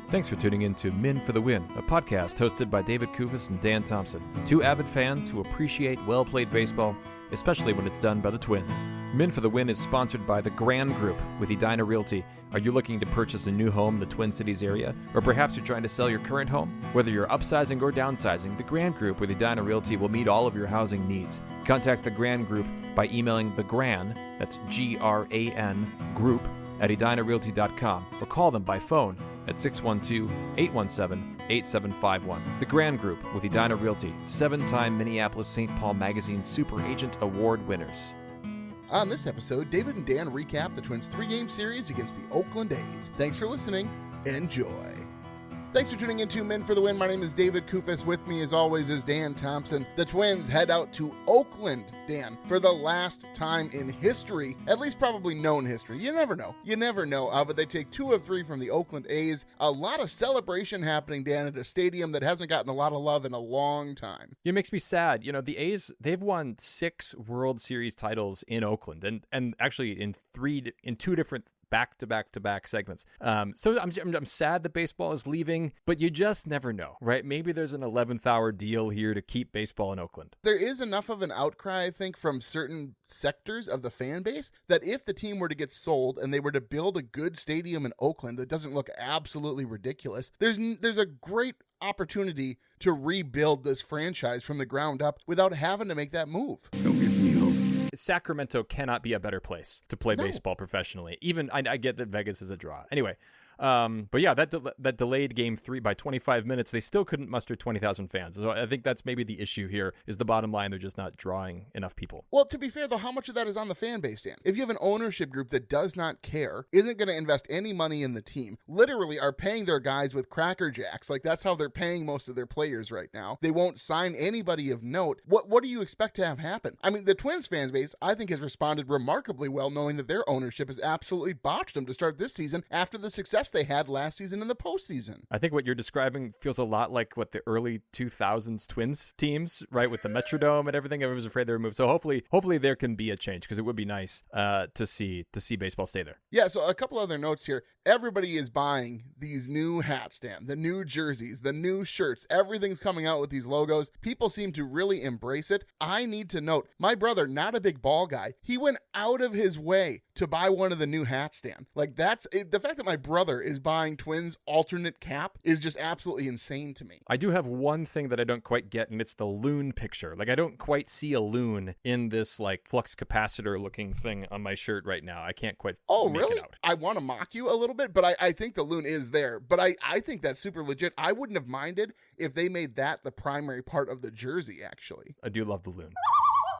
Thanks for tuning in to Men for the Win, a podcast hosted by David Kufis and Dan Thompson, two avid fans who appreciate well-played baseball, especially when it's done by the Twins. Men for the Win is sponsored by the Grand Group with Edina Realty. Are you looking to purchase a new home in the Twin Cities area? Or perhaps you're trying to sell your current home? Whether you're upsizing or downsizing, the Grand Group with Edina Realty will meet all of your housing needs. Contact the Grand Group by emailing thegran, that's G-R-A-N, group, at edinarealty.com, or call them by phone at 612-817-8751. The Grand Group with Edina Realty, 7-time Minneapolis-St. Paul Magazine Super Agent Award winners. On this episode, David and Dan recap the Twins' 3-game series against the Oakland A's. Thanks for listening. Enjoy. Thanks for tuning in to Men for the Win. My name is David Kufis. With me, as always, is Dan Thompson. The Twins head out to Oakland, Dan, for the last time in history, at least probably known history. You never know. But they take 2 of 3 from the Oakland A's. A lot of celebration happening, Dan, at a stadium that hasn't gotten a lot of love in a long time. It makes me sad. You know, the A's, they've won 6 World Series titles in Oakland, and actually in 2 different back-to-back segments. So I'm sad that baseball is leaving, but you just never know, right? Maybe there's an 11th hour deal here to keep baseball in Oakland. There is enough of an outcry, I think, from certain sectors of the fan base that if the team were to get sold and they were to build a good stadium in Oakland that doesn't look absolutely ridiculous, there's a great opportunity to rebuild this franchise from the ground up without having to make that move. Don't give me hope. Sacramento cannot be a better place to play baseball professionally. Even I get that Vegas is a draw. Anyway, but yeah, that delayed Game 3 by 25 minutes. They still couldn't muster 20,000 fans. So I think that's maybe the issue here. Is the bottom line they're just not drawing enough people. Well, to be fair though, how much of that is on the fan base, Dan? If you have an ownership group that does not care, isn't going to invest any money in the team, literally are paying their guys with Cracker Jacks, like that's how they're paying most of their players right now. They won't sign anybody of note. What do you expect to have happen? I mean, the Twins fan base, I think, has responded remarkably well, knowing that their ownership has absolutely botched them to start this season after the success they had last season in the postseason. I think what you're describing feels a lot like what the early 2000s Twins teams, right, with the Metrodome and everything. Everyone was afraid they were moved. So hopefully there can be a change, because it would be nice to see baseball stay there. Yeah, so a couple other notes here. Everybody is buying these new hats, Dan, the new jerseys, the new shirts. Everything's coming out with these logos. People seem to really embrace it. I need to note, my brother, not a big ball guy, he went out of his way to buy one of the new hats, Dan. Like, that's it. The fact that my brother is buying Twins alternate cap is just absolutely insane to me. I do have one thing that I don't quite get, and it's the loon picture. Like, I don't quite see a loon in this like flux capacitor looking thing on my shirt right now. I can't quite make it out. I want to mock you a little bit, but I think the loon is there. But I think that's super legit. I wouldn't have minded if they made that the primary part of the jersey, actually. I do love the loon.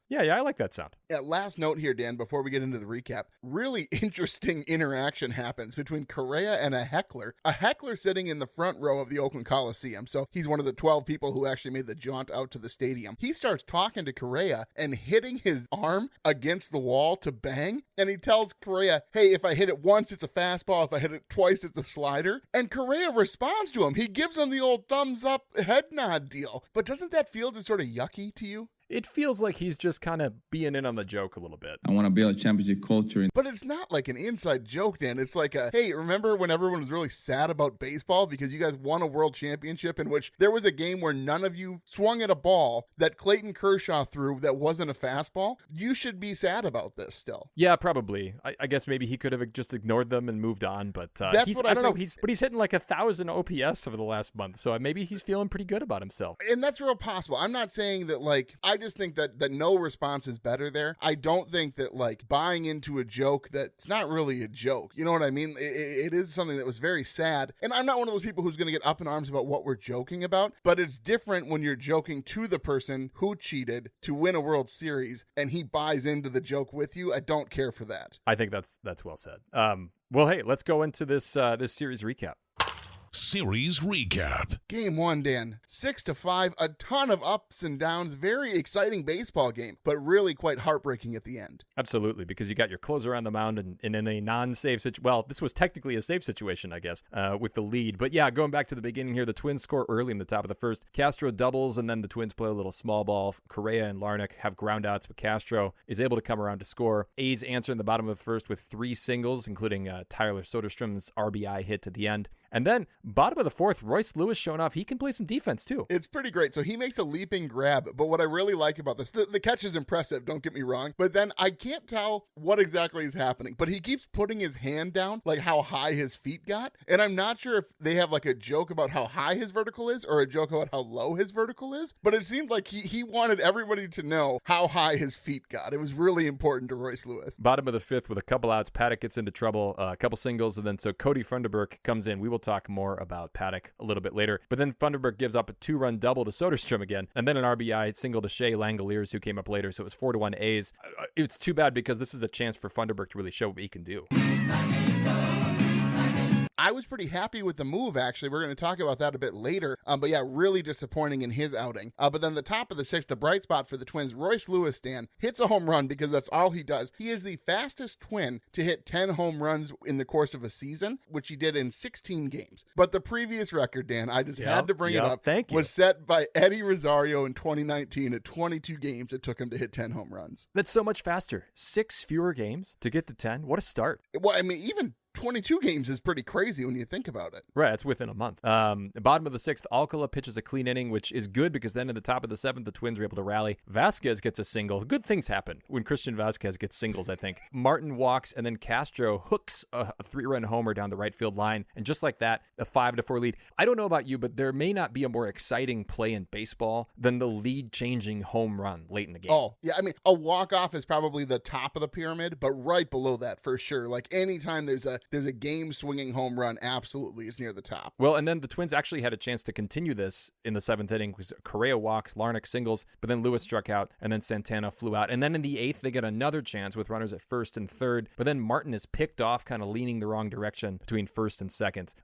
Yeah, I like that sound. Yeah, last note here, Dan, before we get into the recap. Really interesting interaction happens between Correa and a heckler. A heckler sitting in the front row of the Oakland Coliseum. So he's one of the 12 people who actually made the jaunt out to the stadium. He starts talking to Correa and hitting his arm against the wall to bang. And he tells Correa, hey, if I hit it once, it's a fastball. If I hit it twice, it's a slider. And Correa responds to him. He gives him the old thumbs up head nod deal. But doesn't that feel just sort of yucky to you? It feels like he's just kind of being in on the joke a little bit. I want to build a championship culture. But it's not like an inside joke, Dan. It's like hey, remember when everyone was really sad about baseball because you guys won a world championship in which there was a game where none of you swung at a ball that Clayton Kershaw threw that wasn't a fastball? You should be sad about this still. Yeah, probably. I guess maybe he could have just ignored them and moved on, but I don't know. He's hitting like 1,000 OPS over the last month, so maybe he's feeling pretty good about himself. And that's real possible. I'm not saying that I just think that no response is better there. I don't think that buying into a joke that's not really a joke. You know what I mean? It is something that was very sad. And I'm not one of those people who's going to get up in arms about what we're joking about, but it's different when you're joking to the person who cheated to win a World Series and he buys into the joke with you. I don't care for that. I think that's well said. Well, hey, let's go into this series recap. Series recap. Game 1, Dan. 6-5, a ton of ups and downs. Very exciting baseball game, but really quite heartbreaking at the end. Absolutely, because you got your closer on the mound and in a non-save situation. Well, this was technically a save situation, I guess, with the lead. But yeah, going back to the beginning here, the Twins score early in the top of the first. Castro doubles, and then the Twins play a little small ball. Correa and Larnach have ground outs, but Castro is able to come around to score. A's answer in the bottom of the first with 3 singles, including Tyler Soderstrom's RBI hit at the end. And then bottom of the fourth, Royce Lewis showing off he can play some defense too. It's pretty great. So he makes a leaping grab, but what I really like about this, the catch is impressive, don't get me wrong, but then I can't tell what exactly is happening, but he keeps putting his hand down, like how high his feet got, and I'm not sure if they have like a joke about how high his vertical is or a joke about how low his vertical is, but it seemed like he wanted everybody to know how high his feet got. It was really important to Royce Lewis. Bottom of the fifth with a couple outs, Paddock gets into trouble, a couple singles, and then so Cody Funderburk comes in. We will talk more about Paddock a little bit later, but then Funderburk gives up a 2-run double to Soderstrom again, and then an RBI single to Shea Langoliers, who came up later, so it was 4-1 A's. It's too bad because this is a chance for Funderburk to really show what he can do. I was pretty happy with the move, actually. We're going to talk about that a bit later. But yeah, really disappointing in his outing. But then the top of the sixth, the bright spot for the Twins, Royce Lewis, Dan, hits a home run because that's all he does. He is the fastest Twin to hit 10 home runs in the course of a season, which he did in 16 games. But the previous record, Dan, I just had to bring it up, was set by Eddie Rosario in 2019 at 22 games. It took him to hit 10 home runs. That's so much faster. 6 fewer games to get to 10. What a start. Well, I mean, even 22 games is pretty crazy when you think about it. Right, it's within a month. Bottom of the sixth, Alcala pitches a clean inning, which is good because then at the top of the seventh, the Twins are able to rally. Vasquez gets a single. Good things happen when Christian Vasquez gets singles, I think. Martin walks, and then Castro hooks a 3-run homer down the right field line. And just like that, a 5-4 lead. I don't know about you, but there may not be a more exciting play in baseball than the lead-changing home run late in the game. Oh, yeah. I mean, a walk-off is probably the top of the pyramid, but right below that for sure. Like anytime there's a game-swinging home run, absolutely, it's near the top. Well, and then the Twins actually had a chance to continue this in the seventh inning because Correa walks, Larnach singles, but then Lewis struck out, and then Santana flew out. And then in the eighth, they get another chance with runners at first and third, but then Martin is picked off, kind of leaning the wrong direction between first and second,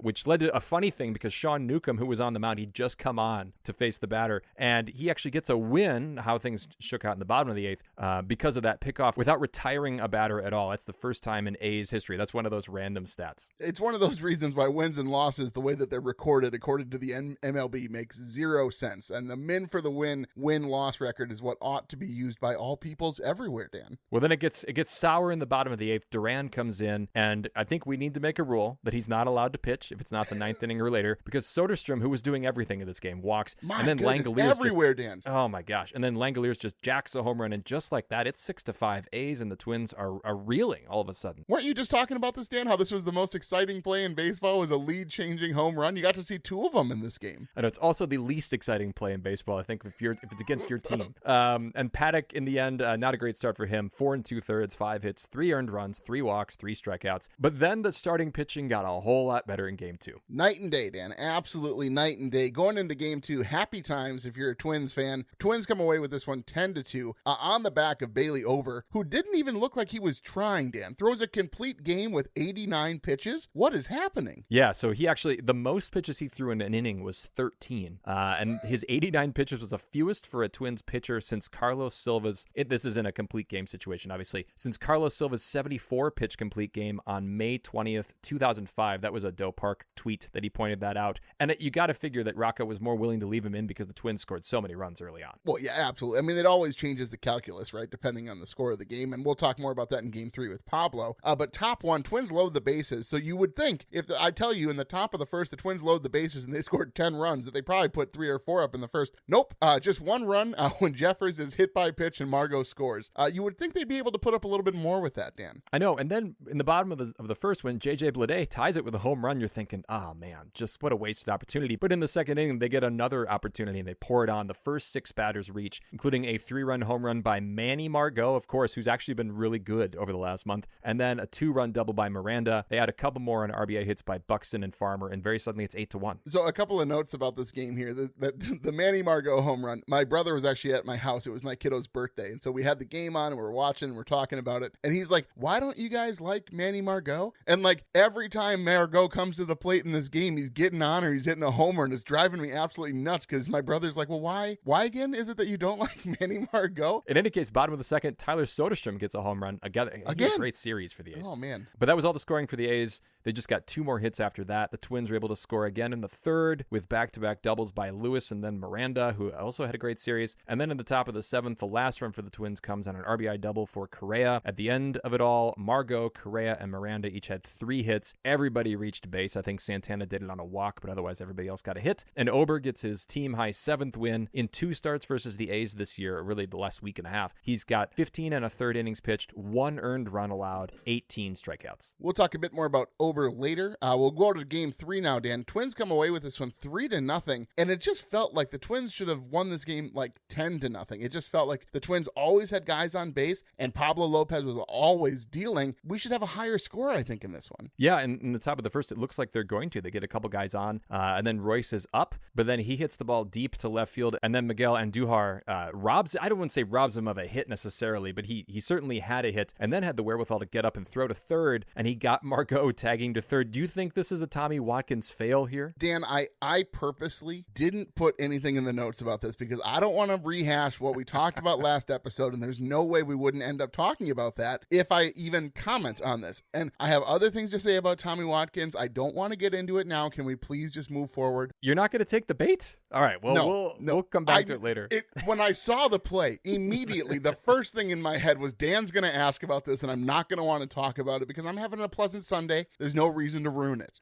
which led to a funny thing because Sean Newcomb, who was on the mound, he'd just come on to face the batter, and he actually gets a win, how things shook out in the bottom of the eighth, because of that pickoff without retiring a batter at all. That's the first time in A's history. That's one of those random stats. It's one of those reasons why wins and losses, the way that they're recorded according to the MLB, makes zero sense. And the min for the win-loss record is what ought to be used by all peoples everywhere, Dan. Well, then it gets sour in the bottom of the eighth. Duran comes in, and I think we need to make a rule that he's not allowed to pitch if it's not the ninth inning or later, because Soderstrom, who was doing everything in this game, walks, and then Langoliers everywhere, Dan. Oh my gosh! And then Langoliers just jacks a home run, and just like that, it's 6-5 A's, and the Twins are reeling all of a sudden. Weren't you just talking about this, Dan? How this was the most exciting play in baseball, was a lead-changing home run. You got to see 2 of them in this game. And it's also the least exciting play in baseball, I think, if it's against your team. And Paddock, in the end, not a great start for him. 4 2/3, 5 hits, 3 earned runs, 3 walks, 3 strikeouts. But then the starting pitching got a whole lot better in game 2. Night and day, Dan. Absolutely night and day. Going into game 2, happy times if you're a Twins fan. Twins come away with this one 10-2 on the back of Bailey Ober, who didn't even look like he was trying, Dan. Throws a complete game with 89 pitches. What is happening? Yeah, so he actually, the most pitches he threw in an inning was 13. And his 89 pitches was the fewest for a Twins pitcher since Carlos Silva's, this is in a complete game situation, obviously, since Carlos Silva's 74-pitch complete game on May 20th, 2005. That was a Doe Park tweet that he pointed that out. And you got to figure that Rocco was more willing to leave him in because the Twins scored so many runs early on. Well, yeah, absolutely. I mean, it always changes the calculus, right, depending on the score of the game. And we'll talk more about that in game 3 with Pablo. But top one, Twins load the bases. So you would think, I tell you, in the top of the first, the Twins load the bases and they scored 10 runs, that they probably put 3 or 4 up in the first. Nope. Just 1 run when Jeffers is hit by pitch and Margot scores. You would think they'd be able to put up a little bit more with that, Dan. I know. And then in the bottom of the first, when JJ Bleday ties it with a home run, you're thinking, oh man, just what a wasted opportunity. But in the second inning, they get another opportunity and they pour it on. The first 6 batters reach, including a 3-run home run by Manny Margot, of course, who's actually been really good over the last month. And then a 2-run double by Miranda. They had a couple more on RBI hits by Buxton and Farmer, and very suddenly it's 8-1. So a couple of notes about this game here. The Manny Margot home run, my brother was actually at my house. It was my kiddo's birthday. And so we had the game on and we're watching and we're talking about it. And he's like, why don't you guys like Manny Margot? And like every time Margot comes to the plate in this game, he's getting on or he's hitting a homer, and it's driving me absolutely nuts because my brother's like, well, why again is it that you don't like Manny Margot? In any case, bottom of the second, Tyler Soderstrom gets a home run. Again? A great series for the A's. Oh, man. But that was all the scoring for the A's. They just got 2 more hits after that. The Twins were able to score again in the third with back-to-back doubles by Lewis and then Miranda, who also had a great series. And then in the top of the 7th, the last run for the Twins comes on an RBI double for Correa. At the end of it all, Margot, Correa, and Miranda each had 3 hits. Everybody reached base. I think Santana did it on a walk, but otherwise everybody else got a hit. And Ober gets his team-high 7th win in 2 starts versus the A's this year, really the last week and a half. He's got 15 and a third innings pitched, 1 earned run allowed, 18 strikeouts. We'll talk a bit more about Ober later. We'll go to game 3 now, Dan. Twins come away with this one 3-0, and it just felt like the Twins should have won this game like 10-0. It just felt like the Twins always had guys on base, and Pablo Lopez was always dealing. We should have a higher score, I think, in this one. Yeah, and in the top of the first, it looks like they're going to. They get a couple guys on, and then Royce is up, but then he hits the ball deep to left field, and then Miguel Andujar robs, I don't want to say robs him of a hit necessarily, but he certainly had a hit, and then had the wherewithal to get up and throw to third, and he got Margot tagging to third. Do you think this is a Tommy Watkins fail here? Dan, I purposely didn't put anything in the notes about this because I don't want to rehash what we talked about last episode, and there's no way we wouldn't end up talking about that if I even comment on this. And I have other things to say about Tommy Watkins. I don't want to get into it now. Can we please just move forward? You're not going to take the bait? All right, well, we'll come back to it later. When I saw the play, immediately the first thing in my head was Dan's going to ask about this, and I'm not going to want to talk about it because I'm having a pleasant Sunday. There's no reason to ruin it.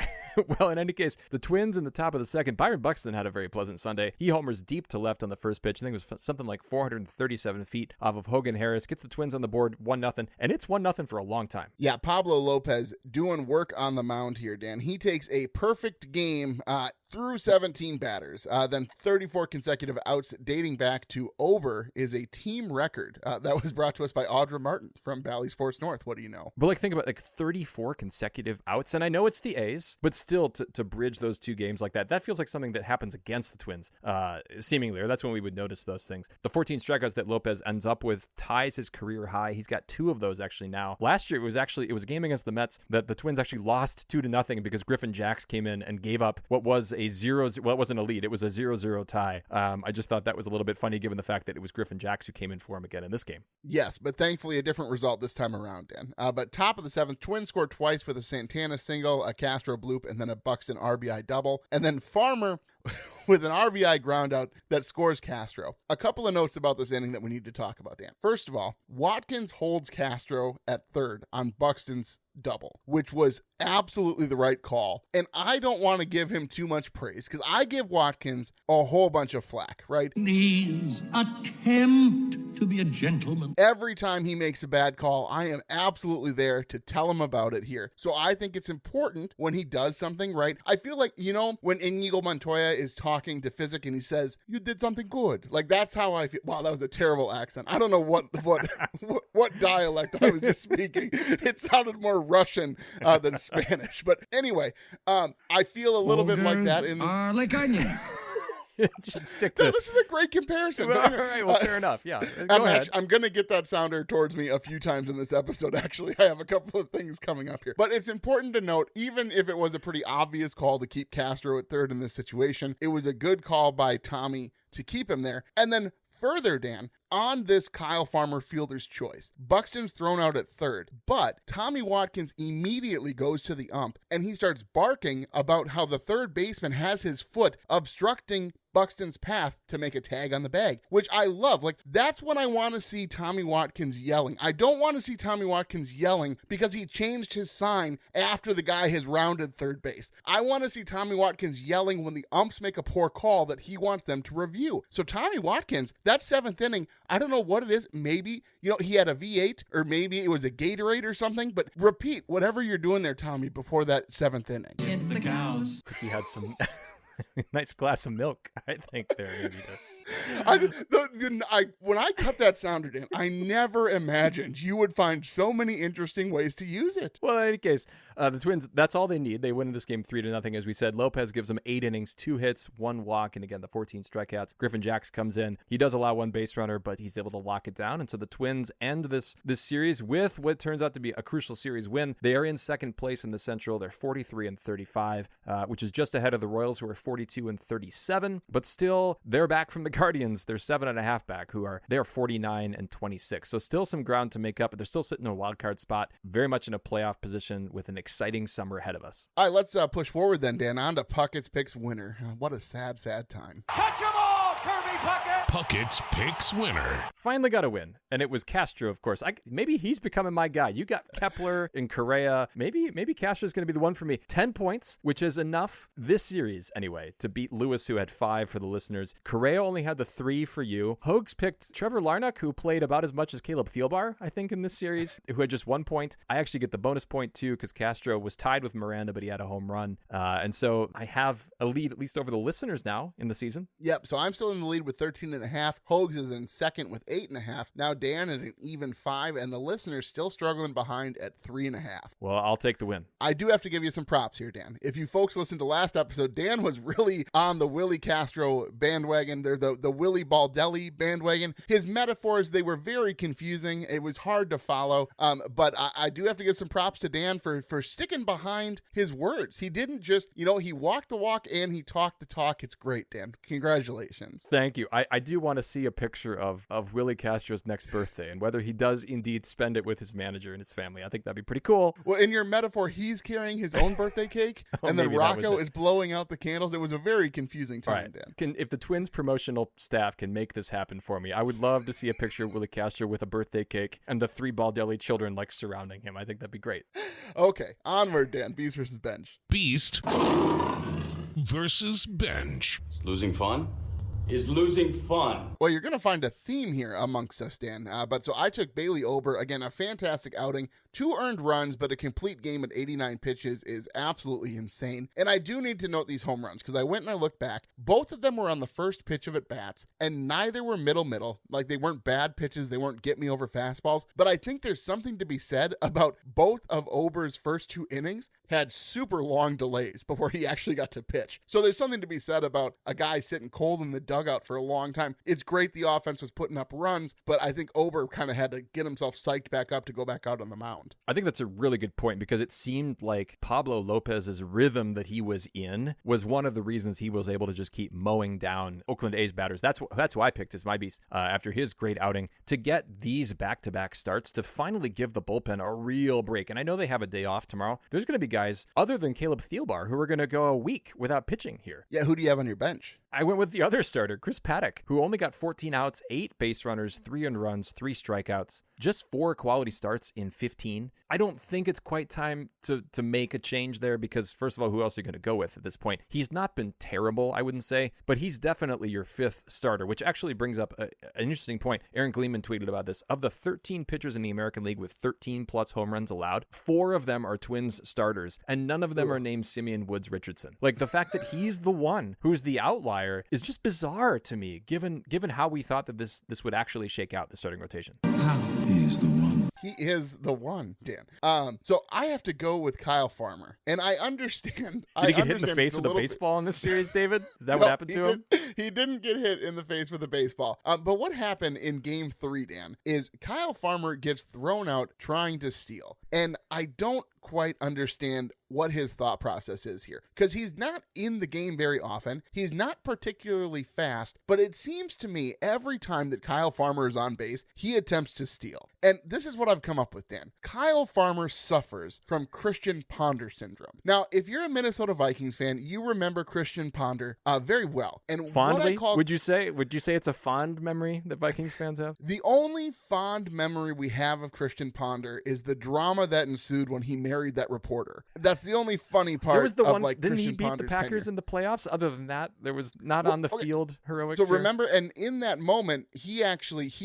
Well, in any case, the Twins in the top of the second, Byron Buxton had a very pleasant Sunday. He homers deep to left on the first pitch. I think it was something like 437 feet off of Hogan Harris. Gets the Twins on the board 1-0, and it's 1-0 for a long time. Yeah, Pablo Lopez doing work on the mound here, Dan. He takes a perfect game through 17 batters. Then 34 consecutive outs dating back to Ober is a team record. That was brought to us by Audra Martin from Bally Sports North. What do you know? But think about 34 consecutive outs, and I know it's the A's, but still to bridge those 2 games like that feels like something that happens against the Twins, seemingly, or that's when we would notice those things. The 14 strikeouts that Lopez ends up with ties his career high. He's got 2 of those actually now. Last year, it was a game against the Mets that the Twins actually lost 2-0 because Griffin Jax came in and gave up what was a 0-0. Well, it wasn't a lead. It was a 0-0 tie. I just thought that was a little bit funny given the fact that it was Griffin Jax who came in for him again in this game. Yes, but thankfully a different result this time around, Dan. But top of the 7th, Twins scored twice with a Santana single, a Castro bloop, and then a Buxton RBI double. And then Farmer with an RBI ground out that scores Castro. A couple of notes about this inning that we need to talk about, Dan. First of all, Watkins holds Castro at third on Buxton's double, which was absolutely the right call. And I don't want to give him too much praise because I give Watkins a whole bunch of flack, right? Please attempt to be a gentleman. Every time he makes a bad call, I am absolutely there to tell him about it here. So I think it's important when he does something right. I feel like, when Inigo Montoya is talking to Physic and he says, "You did something good." Like, that's how I feel. Wow, that was a terrible accent. I don't know what dialect I was just speaking. It sounded more Russian than Spanish. But anyway, I feel a little bit like that in this. Are like onions. Should stick to. No, this is a great comparison. All right, well, fair enough. Yeah, go ahead. I'm going to get that sounder towards me a few times in this episode, actually. I have a couple of things coming up here. But it's important to note, even if it was a pretty obvious call to keep Castro at third in this situation, it was a good call by Tommy to keep him there. And then further, Dan, on this Kyle Farmer fielder's choice, Buxton's thrown out at third, but Tommy Watkins immediately goes to the ump and he starts barking about how the third baseman has his foot obstructing Buxton's path to make a tag on the bag, which I love. Like, that's when I want to see Tommy Watkins yelling. I don't want to see Tommy Watkins yelling because he changed his sign after the guy has rounded third base. I want to see Tommy Watkins yelling when the umps make a poor call that he wants them to review. So Tommy Watkins, that 7th inning, I don't know what it is. Maybe, he had a V8 or maybe it was a Gatorade or something, but repeat whatever you're doing there, Tommy, before that 7th inning. It's the cows. He had some nice glass of milk, I think, there. Maybe when I cut that sounder, Dan, I never imagined you would find so many interesting ways to use it. Well, in any case, the Twins, that's all they need. They win this game 3-0, as we said. Lopez gives them 8 innings, 2 hits, 1 walk, and again, the 14 strikeouts. Griffin Jax comes in. He does allow 1 base runner, but he's able to lock it down. And so the Twins end this series with what turns out to be a crucial series win. They are in second place in the Central. They're 43-35, which is just ahead of the Royals, who are 42 and 37, but still they're back from the Guardians. They're 7.5 back, they're 49 and 26. So still some ground to make up, but they're still sitting in a wild card spot, very much in a playoff position with an exciting summer ahead of us. All right, let's push forward then, Dan, on to Puckett's Picks winner. What a sad, sad time. Catch 'em all, Kirby Puckett! Puckett's Picks winner. Finally got a win, and it was Castro, of course. Maybe he's becoming my guy. You got Kepler and Correa. Maybe Castro's going to be the one for me. 10 points, which is enough this series, anyway, to beat Lewis, who had 5 for the listeners. Correa only had the 3 for you. Hogs picked Trevor Larnach, who played about as much as Caleb Thielbar, I think, in this series, who had just 1 point. I actually get the bonus point, too, because Castro was tied with Miranda, but he had a home run. And so I have a lead, at least over the listeners now in the season. Yep, so I'm still in the lead with 13.5. Hogs is in second with 8.5. Now Dan at an even 5, and the listeners still struggling behind at 3.5. Well, I'll take the win. I do have to give you some props here, Dan. If you folks listened to last episode, Dan was really on the Willi Castro bandwagon. They're the Willi Baldelli bandwagon. His metaphors, they were very confusing. It was hard to follow. But I do have to give some props to Dan for sticking behind his words. He didn't just, he walked the walk and he talked the talk. It's great, Dan. Congratulations. Thank you. I do want to see a picture of Willi Castro's next birthday and whether he does indeed spend it with his manager and his family. I think that'd be pretty cool. Well, in your metaphor, he's carrying his own birthday cake, and then Rocco is blowing out the candles. It was a very confusing time, Dan. If the Twins promotional staff can make this happen for me, I would love to see a picture of Willi Castro with a birthday cake and the 3 Baldelli children surrounding him. I think that'd be great. Okay, onward, Dan. Beast versus Bench. Beast versus Bench. Is losing fun? Is losing fun. Well, you're going to find a theme here amongst us, Dan. But so I took Bailey Ober. Again, a fantastic outing. 2 earned runs, but a complete game at 89 pitches is absolutely insane. And I do need to note these home runs because I went and I looked back. Both of them were on the first pitch of at-bats, and neither were middle. Like, they weren't bad pitches. They weren't get-me-over fastballs. But I think there's something to be said about both of Ober's first 2 innings had super long delays before he actually got to pitch. So there's something to be said about a guy sitting cold in the dugout for a long time. It's great the offense was putting up runs, but I think Ober kind of had to get himself psyched back up to go back out on the mound. I think that's a really good point because it seemed like Pablo Lopez's rhythm that he was in was one of the reasons he was able to just keep mowing down Oakland A's batters. That's who I picked as my beast after his great outing, to get these back-to-back starts to finally give the bullpen a real break. And I know they have a day off tomorrow. There's going to be guys other than Caleb Thielbar who are going to go a week without pitching here. Yeah, who do you have on your bench? I went with the other starter, Chris Paddock, who only got 14 outs, 8 base runners, 3 earned runs, 3 strikeouts, just 4 quality starts in 15. I don't think it's quite time to make a change there because, first of all, who else are you going to go with at this point? He's not been terrible, I wouldn't say, but he's definitely your 5th starter, which actually brings up an interesting point. Aaron Gleeman tweeted about this. Of the 13 pitchers in the American League with 13-plus home runs allowed, 4 of them are Twins starters, and none of them are named Simeon Woods Richardson. Like, the fact that he's the one who's the outlier is just bizarre to me, given how we thought that this would actually shake out the starting rotation. He is the one. He is the one, Dan. So I have to go with Kyle Farmer. And I understand. Did he get hit in the face with a baseball in this series, David? Is that what happened to him? He didn't get hit in the face with a baseball. But what happened in game 3, Dan, is Kyle Farmer gets thrown out trying to steal. And I don't quite understand what his thought process is here, because he's not in the game very often. He's not particularly fast, but it seems to me every time that Kyle Farmer is on base, he attempts to steal. And this is what I've come up with, Dan. Kyle Farmer suffers from Christian Ponder syndrome. Now, if you're a Minnesota Vikings fan, you remember Christian Ponder very well. And fondly, would you say it's a fond memory that Vikings fans have? The only fond memory we have of Christian Ponder is the drama that ensued when he married that reporter. That's the only funny part. There was the one. Like, didn't Christian he beat Ponder's the Packers tenure. in the playoffs? Other than that, there was not on the field heroics. So here. remember, and in that moment, he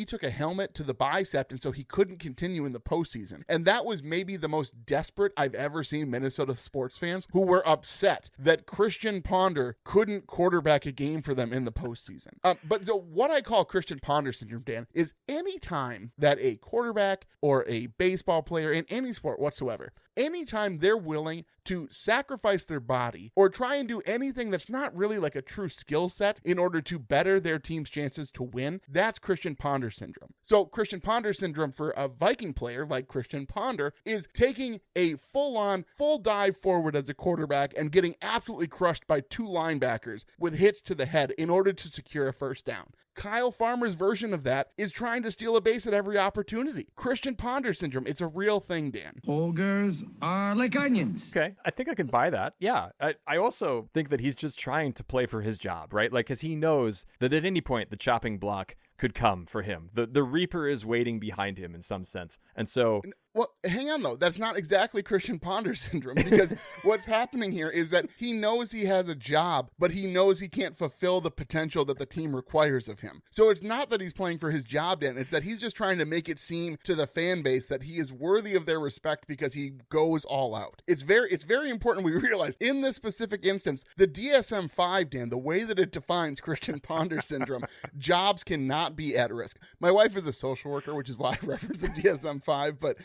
took a helmet to the bicep, and so he couldn't continue in the postseason. And that was maybe the most desperate I've ever seen Minnesota sports fans who were upset that Christian Ponder couldn't quarterback a game for them in the postseason. But so what I call Christian Ponder syndrome, Dan, is any time that a quarterback or a baseball player in any sport whatsoever anytime they're willing to sacrifice their body or try and do anything that's not really like a true skill set in order to better their team's chances to win, that's Christian Ponder syndrome. So Christian Ponder syndrome for a Viking player like Christian Ponder is taking a full dive forward as a quarterback and getting absolutely crushed by two linebackers with hits to the head in order to secure a first down. Kyle Farmer's version of that is trying to steal a base at every opportunity. Christian Ponder syndrome, it's a real thing, Dan. Ogres are like onions. Okay, I think I can buy that. Yeah, I also think that he's just trying to play for his job, right? Like, because he knows that at any point the chopping block could come for him. The Reaper is waiting behind him in some sense. And so... Well, hang on, though. That's not exactly Christian Ponder syndrome, because what's happening here is that he knows he has a job, but he knows he can't fulfill the potential that the team requires of him. So it's not that he's playing for his job, Dan. It's that he's just trying to make it seem to the fan base that he is worthy of their respect because he goes all out. It's very important we realize in this specific instance, the DSM-5, Dan, the way that it defines Christian Ponder syndrome, jobs cannot be at risk. My wife is a social worker, which is why I reference the DSM-5, but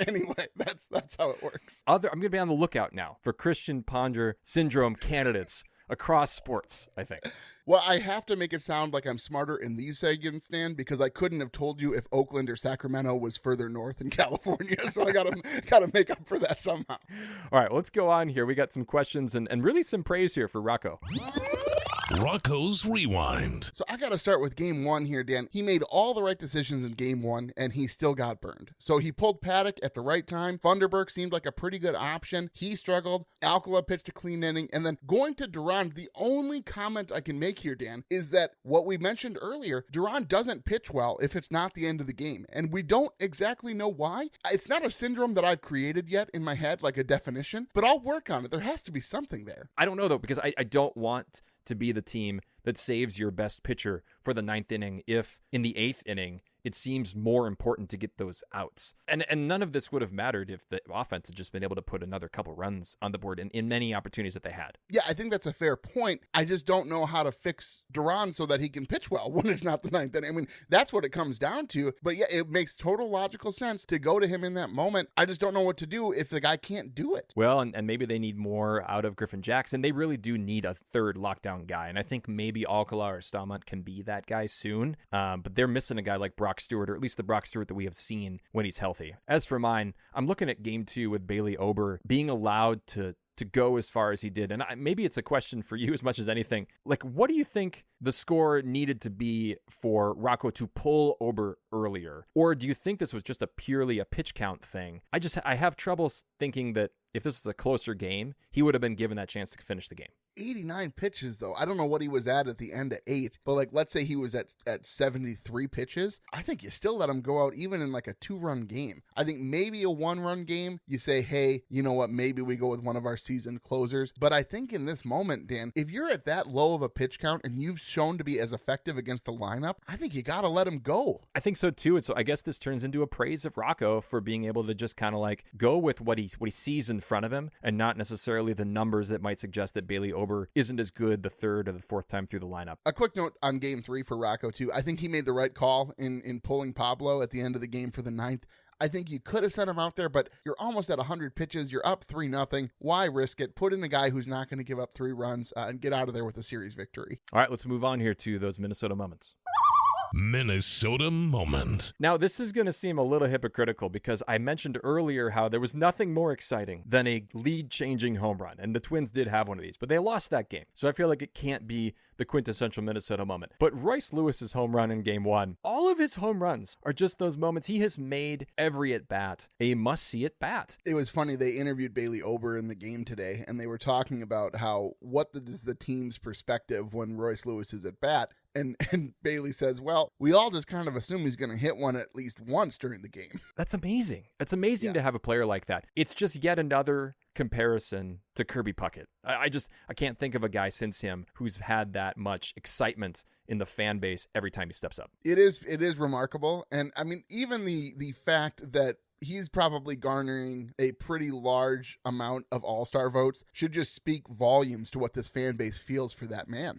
anyway, that's how it works. I'm going to be on the lookout now for Christian Ponder syndrome candidates across sports, I think. Well, I have to make it sound like I'm smarter in these segments, Dan, because I couldn't have told you if Oakland or Sacramento was further north in California, so I gotta make up for that somehow. All right, let's go on here. We got some questions and really some praise here for Rocco. Rocco's Rewind. So I got to start with game one here, Dan. He made all the right decisions in game one, and he still got burned. So he pulled Paddock at the right time. Funderburk seemed like a pretty good option. He struggled. Alcala pitched a clean inning. And then going to Duran, the only comment I can make here, Dan, is that what we mentioned earlier, Duran doesn't pitch well if it's not the end of the game. And we don't exactly know why. It's not a syndrome that I've created yet in my head, like a definition, but I'll work on it. There has to be something there. I don't know, though, because I don't want to be the team that saves your best pitcher for the ninth inning if in the eighth inning it seems more important to get those outs. And none of this would have mattered if the offense had just been able to put another couple runs on the board in many opportunities that they had. Yeah, I think that's a fair point. I just don't know how to fix Duran so that he can pitch well when it's not the ninth inning. I mean, that's what it comes down to. But yeah, it makes total logical sense to go to him in that moment. I just don't know what to do if the guy can't do it. Well, and maybe they need more out of Griffin Jackson. They really do need a third lockdown guy. And I think maybe Alcala or Stalmont can be that guy soon. But they're missing a guy like Brock Stewart, or at least the Brock Stewart that we have seen when he's healthy. As for mine, I'm looking at game 2 with Bailey Ober being allowed to go as far as he did. And maybe it's a question for you as much as anything. Like, what do you think the score needed to be for Rocco to pull Ober earlier? Or do you think this was just purely a pitch count thing? I have trouble thinking that if this is a closer game, he would have been given that chance to finish the game. 89 pitches, though. I don't know what he was at the end of 8, but like, let's say he was at 73 pitches. I think you still let him go out even in like a 2-run game. I think maybe a 1-run game, you say, hey, you know what, maybe we go with one of our seasoned closers. But I think in this moment, Dan, if you're at that low of a pitch count and you've shown to be as effective against the lineup, I think you got to let him go. I think so too. And so I guess this turns into a praise of Rocco for being able to just kind of like go with what he sees in front of him and not necessarily the numbers that might suggest that Bailey Ober isn't as good the third or the fourth time through the lineup. A quick note on game 3 for Rocco too. I think he made the right call in pulling Pablo at the end of the game for the 9th. I think you could have sent him out there, but you're almost at 100 pitches. You're up 3-0. Why risk it? Put in a guy who's not going to give up 3 runs and get out of there with a series victory. All right, let's move on here to those Minnesota moments. Minnesota moment. Now, this is going to seem a little hypocritical because I mentioned earlier how there was nothing more exciting than a lead-changing home run, and the Twins did have one of these, but they lost that game. So I feel like it can't be the quintessential Minnesota moment. But Royce Lewis's home run in game 1, all of his home runs are just those moments. He has made every at-bat a must-see at-bat. It was funny. They interviewed Bailey Ober in the game today, and they were talking about what is the team's perspective when Royce Lewis is at bat. And Bailey says, well, we all just kind of assume he's going to hit one at least once during the game. That's amazing. It's amazing to have a player like that. It's just yet another comparison to Kirby Puckett. I can't think of a guy since him who's had that much excitement in the fan base every time he steps up. It is remarkable. And I mean, even the fact that he's probably garnering a pretty large amount of all-star votes should just speak volumes to what this fan base feels for that man.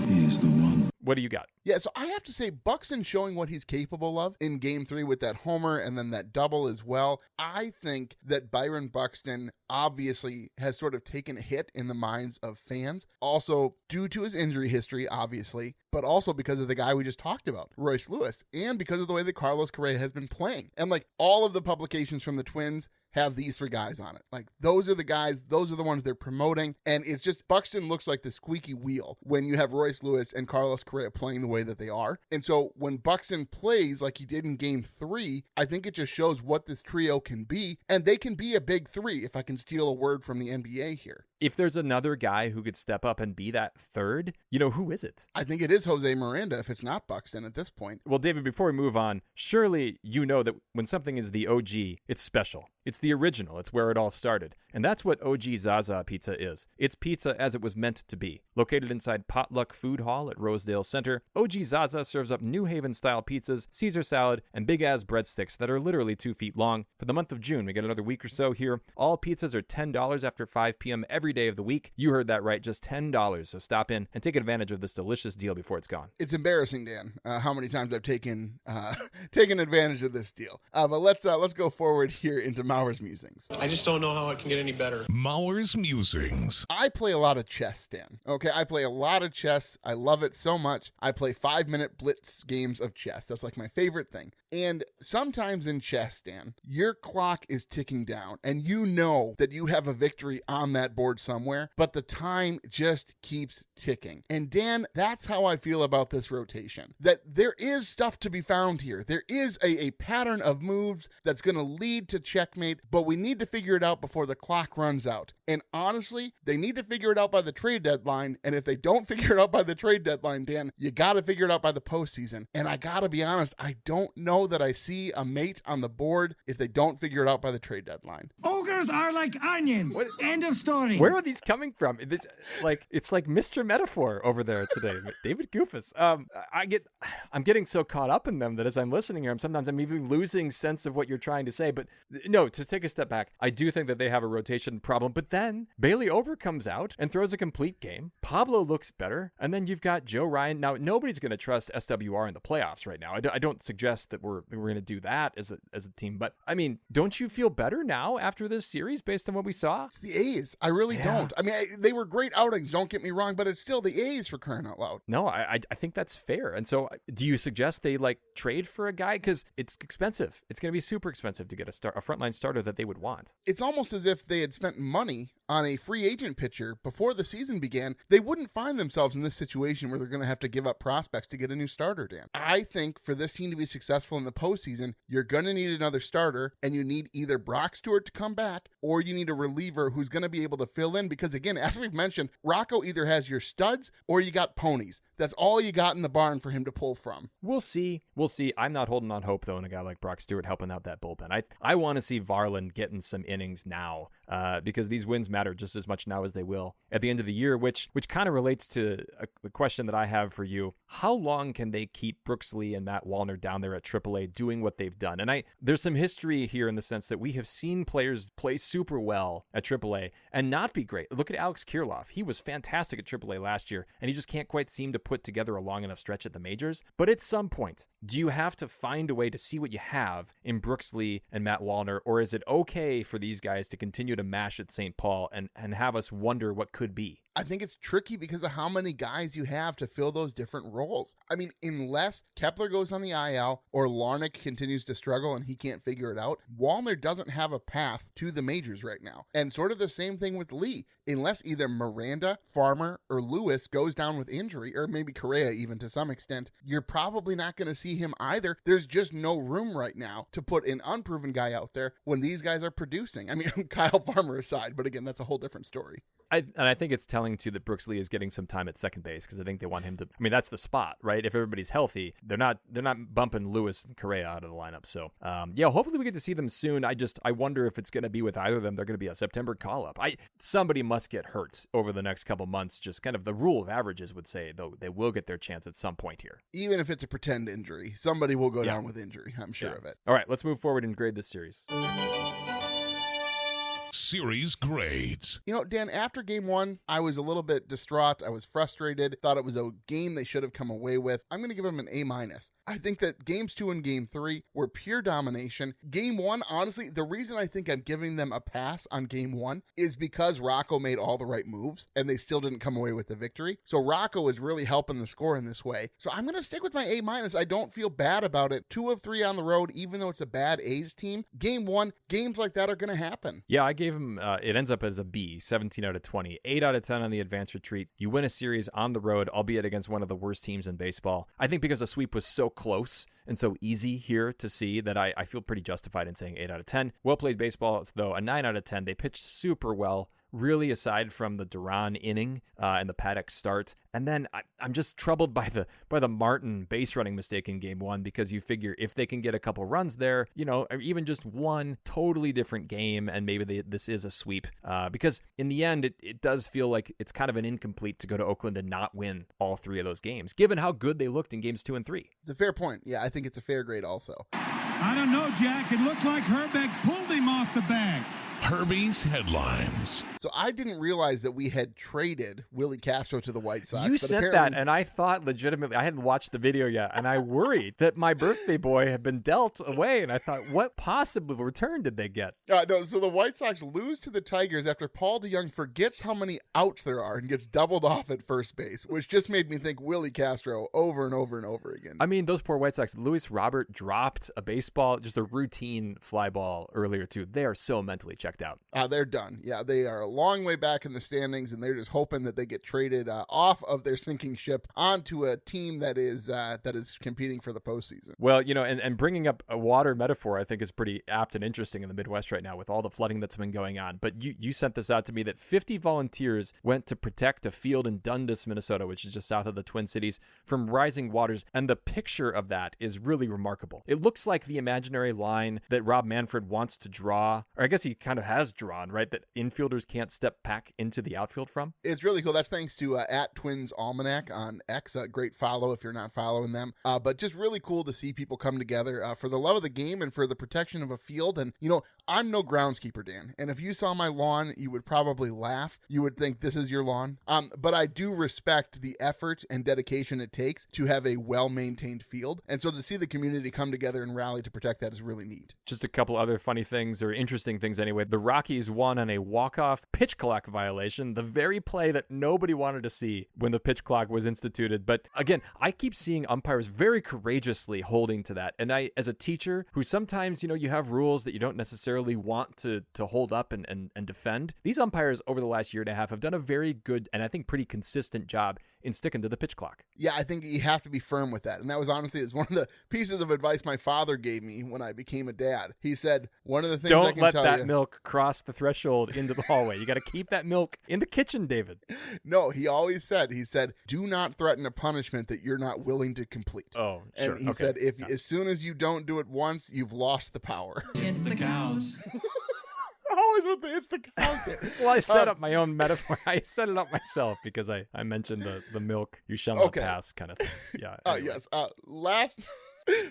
He is the one. What do you got? Yeah, so I have to say Buxton showing what he's capable of in game 3 with that homer and then that double as well. I think that Byron Buxton obviously has sort of taken a hit in the minds of fans, also due to his injury history, obviously, but also because of the guy we just talked about, Royce Lewis, and because of the way that Carlos Correa has been playing. And like all of the publications from the Twins have these 3 guys on it. Like those are the guys, those are the ones they're promoting. And it's just Buxton looks like the squeaky wheel when you have Royce Lewis and Carlos Correa playing the way that they are. And so when Buxton plays like he did in game 3, I think it just shows what this trio can be. And they can be a big 3, if I can steal a word from the NBA here. If there's another guy who could step up and be that third, who is it? I think it is Jose Miranda if it's not Buxton at this point. Well, David, before we move on, surely you know that when something is the OG, it's special. It's the original. It's where it all started. And that's what OG Zaza Pizza is. It's pizza as it was meant to be. Located inside Potluck Food Hall at Rosedale Center, OG Zaza serves up New Haven-style pizzas, Caesar salad, and big-ass breadsticks that are literally 2 feet long. For the month of June, we get another week or so here. All pizzas are $10 after 5 p.m. every day of the week. You heard that right, just $10. So stop in and take advantage of this delicious deal before it's gone. It's embarrassing, Dan, how many times I've taken advantage of this deal. But let's go forward here into Mauer's musings. I just don't know how it can get any better. Mauer's musings. I play a lot of chess, Dan. Okay, I play a lot of chess. I love it so much. I play 5-minute blitz games of chess. That's like my favorite thing. And sometimes in chess, Dan, your clock is ticking down and you know that you have a victory on that board somewhere, but the time just keeps ticking. And Dan, that's how I feel about this rotation. That there is stuff to be found here. There is a pattern of moves that's going to lead to checkmate, but we need to figure it out before the clock runs out. And honestly, they need to figure it out by the trade deadline. And if they don't figure it out by the trade deadline, Dan, you got to figure it out by the postseason. And I got to be honest, I don't know that I see a mate on the board if they don't figure it out by the trade deadline. Ogres are like onions. What? End of story. Where are these coming from? It's like Mr. Metaphor over there today, David Goofus. I'm getting so caught up in them that as I'm listening here, sometimes I'm even losing sense of what you're trying to say. But no, to take a step back, I do think that they have a rotation problem. But then Bailey Ober comes out and throws a complete game. Pablo looks better, and then you've got Joe Ryan. Now nobody's going to trust SWR in the playoffs right now. I don't suggest that we're going to do that as a team. But I mean, don't you feel better now after this series based on what we saw? It's the A's. I really don't. I mean, they were great outings, don't get me wrong, but it's still the A's for crying out loud. No, I think that's fair. And so do you suggest they trade for a guy? Because it's expensive. It's going to be super expensive to get a frontline starter that they would want. It's almost as if they had spent money on a free agent pitcher before the season began. They wouldn't find themselves in this situation where they're going to have to give up prospects to get a new starter, Dan. I think for this team to be successful in the postseason, you're going to need another starter, and you need either Brock Stewart to come back, or you need a reliever who's going to be able to fill in, because again, as we've mentioned, Rocco either has your studs or you got ponies. That's all you got in the barn for him to pull from. We'll see. I'm not holding on hope, though, in a guy like Brock Stewart helping out that bullpen. I want to see Varland getting some innings now, because these wins matter just as much now as they will at the end of the year, which kind of relates to a question that I have for you. How long can they keep Brooks Lee and Matt Wallner down there at AAA doing what they've done? And there's some history here in the sense that we have seen players play super well at AAA and not be great. Look at Alex Kirilloff. He was fantastic at AAA last year, and he just can't quite seem to put together a long enough stretch at the majors. But at some point, do you have to find a way to see what you have in Brooks Lee and Matt Wallner, or is it okay for these guys to continue to mash at St. Paul and have us wonder what could be? I think it's tricky because of how many guys you have to fill those different roles. I mean, unless Kepler goes on the IL or Larnach continues to struggle and he can't figure it out, Wallner doesn't have a path to the majors right now. And sort of the same thing with Lee. Unless either Miranda, Farmer, or Lewis goes down with injury, or maybe Correa even to some extent, you're probably not going to see him either. There's just no room right now to put an unproven guy out there when these guys are producing. I mean, Kyle Farmer aside, but again, that's a whole different story. I think it's telling too that Brooks Lee is getting some time at second base, because I think they want him to. I mean, that's the spot, right? If everybody's healthy, they're not bumping Lewis and Correa out of the lineup. So hopefully we get to see them soon. I wonder if it's going to be with either of them. They're going to be a September call up. Somebody must get hurt over the next couple months. Just kind of the rule of averages would say, though, they will get their chance at some point here. Even if it's a pretend injury, somebody will go down with injury. I'm sure of it. All right, let's move forward and grade this series. series grades. You know, Dan, after game one, I was a little bit distraught. I was frustrated, thought it was a game they should have come away with. I'm going to give them an A-. I think that games 2 and game 3 were pure domination. Game 1, honestly, the reason I think I'm giving them a pass on game 1 is because Rocco made all the right moves and they still didn't come away with the victory. So Rocco is really helping the score in this way. So I'm going to stick with my A-. I don't feel bad about it. 2 of 3 on the road, even though it's a bad A's team. Game 1, games like that are going to happen. Yeah, I gave him, it ends up as a B, 17 out of 20, 8 out of 10 on the advance retreat. You win a series on the road, albeit against one of the worst teams in baseball. I think because the sweep was so close and so easy here to see that I feel pretty justified in saying 8 out of 10. Well-played baseball, though, a 9 out of 10. They pitched super well. Really, aside from the Duran inning and the Paddock start. And then I'm just troubled by the Martin base running mistake in game 1, because you figure if they can get a couple runs there, you know, or even just one totally different game, and maybe this is a sweep. Because in the end, it does feel like it's kind of an incomplete to go to Oakland and not win all 3 of those games, given how good they looked in games 2 and 3. It's a fair point. Yeah, I think it's a fair grade also. I don't know, Jack. It looked like Herbeck pulled him off the bag. Herbie's headlines. So I didn't realize that we had traded Willi Castro to the White Sox. You said that, and I thought legitimately, I hadn't watched the video yet, and I worried that my birthday boy had been dealt away, and I thought, what possible return did they get? No, so the White Sox lose to the Tigers after Paul DeJong forgets how many outs there are and gets doubled off at first base, which just made me think Willi Castro over and over and over again. I mean, those poor White Sox. Luis Robert dropped a baseball, just a routine fly ball earlier, too. They are so mentally checked out. They're done. Yeah, they are a long way back in the standings, and they're just hoping that they get traded off of their sinking ship onto a team that is competing for the postseason. Well, you know, and bringing up a water metaphor, I think, is pretty apt and interesting in the Midwest right now with all the flooding that's been going on. But you sent this out to me that 50 volunteers went to protect a field in Dundas, Minnesota, which is just south of the Twin Cities, from rising waters. And the picture of that is really remarkable. It looks like the imaginary line that Rob Manfred wants to draw, or I guess he kind of has drawn, right, that infielders can't step back into the outfield from. It's really cool. That's thanks to at Twins Almanac on X. Great follow if you're not following them. But just really cool to see people come together for the love of the game and for the protection of a field. And, you know, I'm no groundskeeper, Dan. And if you saw my lawn, you would probably laugh. You would think this is your lawn. But I do respect the effort and dedication it takes to have a well-maintained field. And so to see the community come together and rally to protect that is really neat. Just a couple other funny things, or interesting things anyway. The Rockies won on a walk-off pitch clock violation, the very play that nobody wanted to see when the pitch clock was instituted. But again, I keep seeing umpires very courageously holding to that. And I, as a teacher who sometimes, you know, you have rules that you don't necessarily want to hold up and defend, these umpires over the last year and a half have done a very good and I think pretty consistent job in sticking to the pitch clock. Yeah, I think you have to be firm with that. And that was honestly one of the pieces of advice my father gave me when I became a dad. He said, one of the things I can tell you... Don't let that milk cross the threshold into the hallway. You got to keep that milk in the kitchen, David. No, he always said, do not threaten a punishment that you're not willing to complete. Oh, sure. And he said, as soon as you don't do it once, you've lost the power. It's the cows. Always with it's the cows. Well, I set up my own metaphor. I set it up myself because I mentioned the milk you shall not pass kind of thing. Yeah. Anyway. Yes. Last...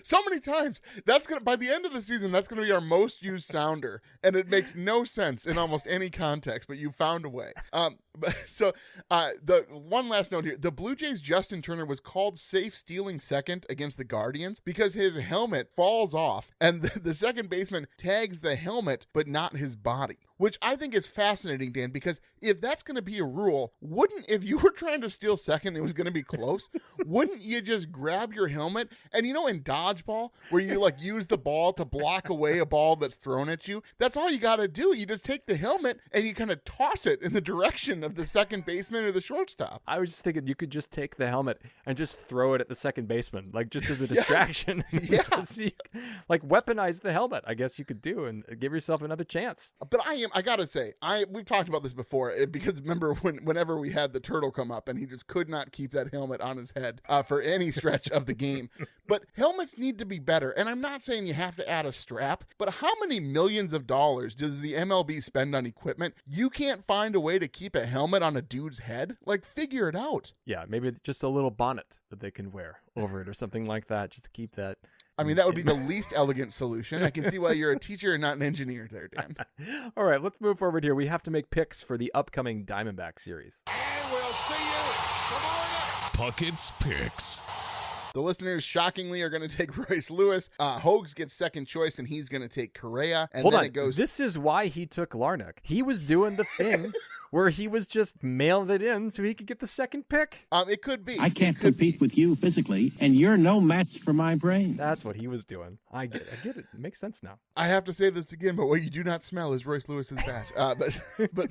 So many times. By the end of the season, that's gonna be our most used sounder, and it makes no sense in almost any context, but you found a way. The one last note here: the Blue Jays' Justin Turner was called safe stealing second against the Guardians because his helmet falls off, and the second baseman tags the helmet but not his body. Which I think is fascinating, Dan, because if that's going to be a rule, if you were trying to steal second and it was going to be close, wouldn't you just grab your helmet? And you know, in dodgeball, where you like use the ball to block away a ball that's thrown at you, that's all you got to do. You just take the helmet and you kind of toss it in the direction of the second baseman or the shortstop. I was just thinking you could just take the helmet and just throw it at the second baseman, like just as a distraction. Yeah. Like weaponize the helmet, I guess you could do, and give yourself another chance. But I gotta say, we've talked about this before, because remember whenever we had the turtle come up and he just could not keep that helmet on his head for any stretch of the game. But helmets need to be better. And I'm not saying you have to add a strap, but how many millions of dollars does the MLB spend on equipment? You can't find a way to keep a helmet on a dude's head? Like, figure it out. Yeah, maybe just a little bonnet that they can wear over it or something like that, just to keep that I mean, that would be the least elegant solution. I can see why you're a teacher and not an engineer there, Dan. All right, let's move forward here. We have to make picks for the upcoming Diamondback series. And we'll see you tomorrow night. Puckett's Picks. The listeners, shockingly, are going to take Royce Lewis. Hogs gets second choice, and he's going to take Correa. And Hold then on. it goes. This is why he took Larnach. He was doing the thing where he was just mailing it in so he could get the second pick. It could be. I can't compete with you physically, and you're no match for my brain. That's what he was doing. I get it. It makes sense now. I have to say this again, but what you do not smell is Royce Lewis's bat.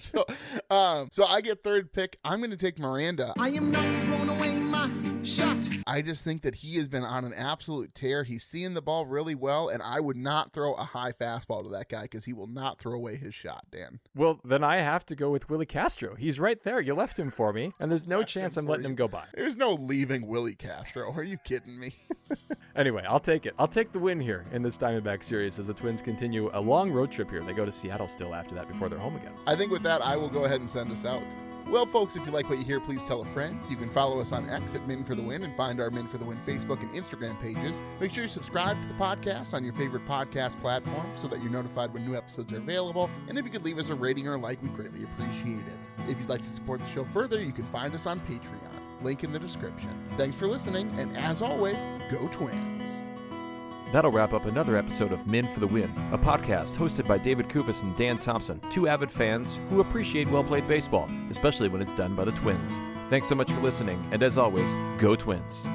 So I get third pick. I'm going to take Miranda. I am not throwing away my shot. I just think that he has been on an absolute tear. He's seeing the ball really well, and I would not throw a high fastball to that guy because he will not throw away his shot, Dan. Well, then I have to go with Willi Castro. He's right there. You left him for me, and there's no chance I'm letting him go by. There's no leaving Willi Castro. Are you kidding me? Anyway, I'll take it. I'll take the win here in this Diamondback series as the Twins continue a long road trip here. They go to Seattle still after that before they're home again. I think with that, I will go ahead and send us out. Well, folks, if you like what you hear, please tell a friend. You can follow us on X at Min for the Win and find our Min for the Win Facebook and Instagram pages. Make sure you subscribe to the podcast on your favorite podcast platform so that you're notified when new episodes are available. And if you could leave us a rating or a like, we'd greatly appreciate it. If you'd like to support the show further, you can find us on Patreon. Link in the description. Thanks for listening, and as always, go Twins. That'll wrap up another episode of Min for the Win, a podcast hosted by David Kufis and Dan Thompson, two avid fans who appreciate well-played baseball, especially when it's done by the Twins. Thanks so much for listening, and as always, go Twins.